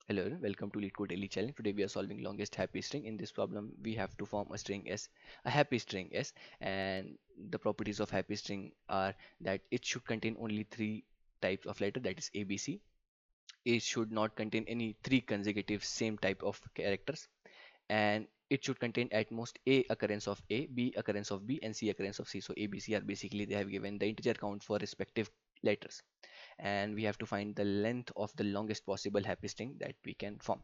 Hello, welcome to Leetcode daily challenge. Today we are solving longest happy string. In this problem, we have to form a string S, a happy string S, and the properties of happy string are that it should contain only three types of letter, that is A, B, C. It should not contain any three consecutive same type of characters, and it should contain at most A occurrence of A, B occurrence of B, and C occurrence of C. So A, B, C are basically they have given the integer count for respective letters, and we have to find the length of the longest possible happy string that we can form.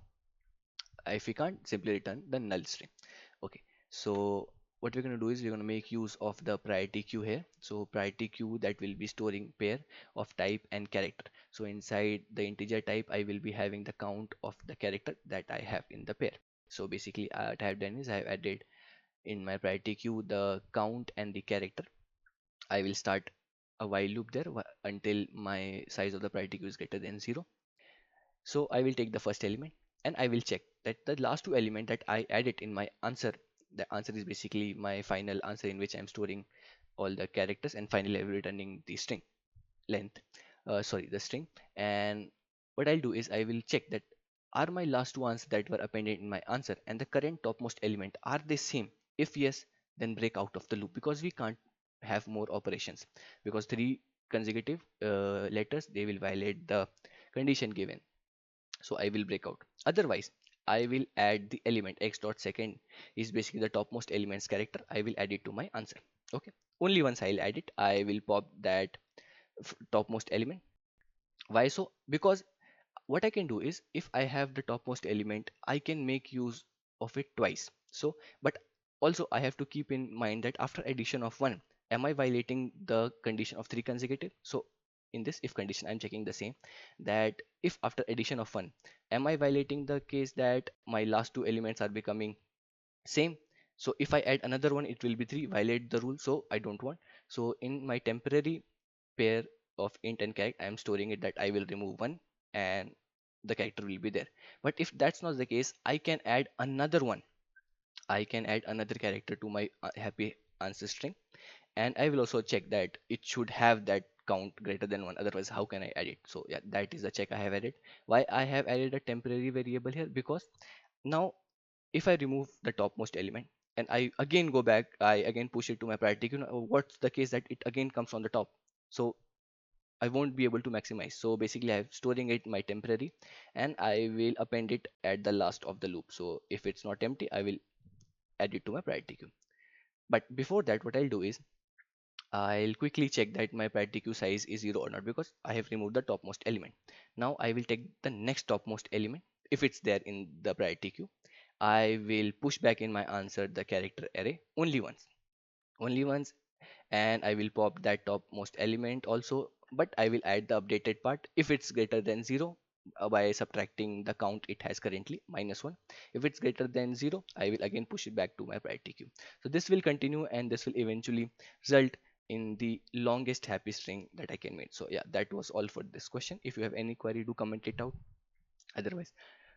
If we can't, simply return the null string. Okay, so what we're going to do is we're going to make use of the priority queue here. So priority queue that will be storing pair of type and character. So inside the integer type I will be having the count of the character that I have in the pair. So basically what I have done is I have added in my priority queue the count and the character. I will start a while loop there until my size of the priority queue is greater than 0. So I will take the first element and I will check that the last two element that I added in my answer, the answer is basically my final answer in which I'm storing all the characters, and finally I will returning the string length, sorry, the string. And what I'll do is I will check that are my last two answers that were appended in my answer and the current topmost element, are they same? If yes, then break out of the loop, because we can't have more operations, because three consecutive letters, they will violate the condition given. So I will break out. Otherwise, I will add the element x dot second is basically the topmost element's character. I will add it to my answer. Okay. Only once I'll add it, I will pop that topmost element. Why so? Because what I can do is if I have the topmost element, I can make use of it twice. So, but also I have to keep in mind that after addition of one, am I violating the condition of three consecutive? So in this if condition, I'm checking the same, that if after addition of one, am I violating the case that my last two elements are becoming same? So if I add another one, it will be three, violate the rule, so I don't want. So in my temporary pair of int and character, I am storing it that I will remove one and the character will be there. But if that's not the case, I can add another one. I can add another character to my happy answer string, and I will also check that it should have that count greater than one. Otherwise, how can I add it? So yeah, that is the check I have added. Why I have added a temporary variable here? Because now if I remove the topmost element and I again go back, I again push it to my priority queue, what's the case that it again comes on the top? So I won't be able to maximize. So basically I'm storing it my temporary, and I will append it at the last of the loop. So if it's not empty, I will add it to my priority queue. But before that, what I'll do is I'll quickly check that my priority queue size is 0 or not, because I have removed the topmost element. Now I will take the next topmost element. If it's there in the priority queue, I will push back in my answer the character array only once, and I will pop that topmost element also, but I will add the updated part if it's greater than 0, by subtracting the count it has currently -1. If it's greater than 0, I will again push it back to my priority queue. So this will continue, and this will eventually result in the longest happy string that I can make. So yeah, that was all for this question. If you have any query, do comment it out. Otherwise,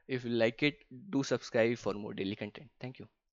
if you like it, do subscribe for more daily content. Thank you.